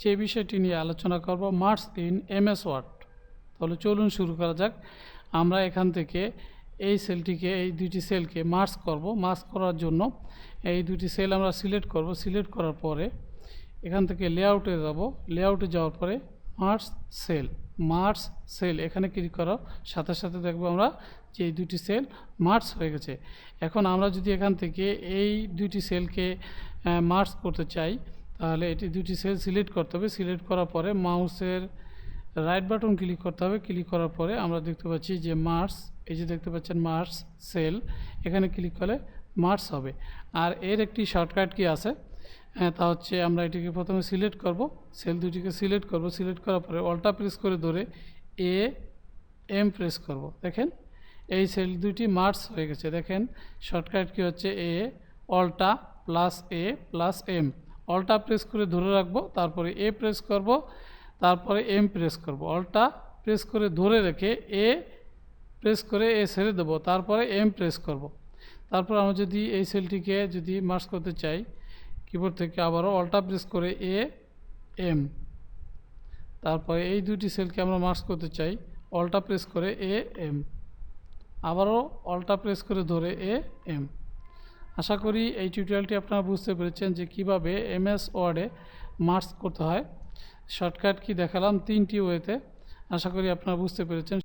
যে বিষয়টি নিয়ে আলোচনা করব, মার্জ ইন এমএস ওয়ার্ড। তাহলে চলুন শুরু করা যাক। আমরা এখান থেকে এই সেলটিকে, এই দুইটি সেলকে মার্জ করব। মার্জ করার জন্য এই দুটি সেল আমরা সিলেক্ট করব। সিলেক্ট করার পরে এখান থেকে লেআউটে যাব। লেআউটে যাওয়ার পরে মার্জ সেল এখানে ক্লিক করার সাথে সাথে দেখব আমরা যে এই দুটি সেল মার্জ হয়ে গেছে। এখন আমরা যদি এখান থেকে এই দুটি সেলকে মার্জ করতে চাই, তাহলে এটি দুটি সেল সিলেক্ট করতে হবে। সিলেক্ট করার পরে মাউসের রাইট বাটন ক্লিক করতে হবে। ক্লিক করার পরে আমরা দেখতে পাচ্ছি যে মার্জ, এই যে দেখতে পাচ্ছেন মার্জ সেল, এখানে ক্লিক করলে মার্জ হবে। আর এর একটি শর্টকাট কি আছে, তা হচ্ছে আমরা এটিকে প্রথমে সিলেক্ট করব, সেল দুটিকে সিলেক্ট করব। সিলেক্ট করার পরে অল্টা প্রেস করে ধরে AM প্রেস করব। দেখেন এই সেল দুটি মার্জ হয়ে গেছে। দেখেন শর্টকাট কি হচ্ছে alt+A+M। অল্টা প্রেস করে ধরে রাখবো, তারপরে A প্রেস করব, তারপরে M প্রেস করব। অল্টা প্রেস করে ধরে রেখে A প্রেস করে A ছেড়ে দেবো, তারপরে M প্রেস করব। তারপর আমরা যদি এই সেলটিকে যদি মার্জ করতে চাই, কিবোর্ড থেকে আবারও অল্টা প্রেস করে AM, তারপরে এই দুটি সেলকে আমরা মার্জ করতে চাই, অল্টা প্রেস করে AM, আবারও অল্টা প্রেস করে ধরে AM। আশা করি এই টিউটোরিয়ালটি আপনারা বুঝতে পেরেছেন যে কিভাবে এমএস ওয়ার্ডে মার্জ করতে হয়। শর্টকাট কি দেখালাম 3টি ওয়েতে। আশা করি আপনারা বুঝতে পেরেছেন।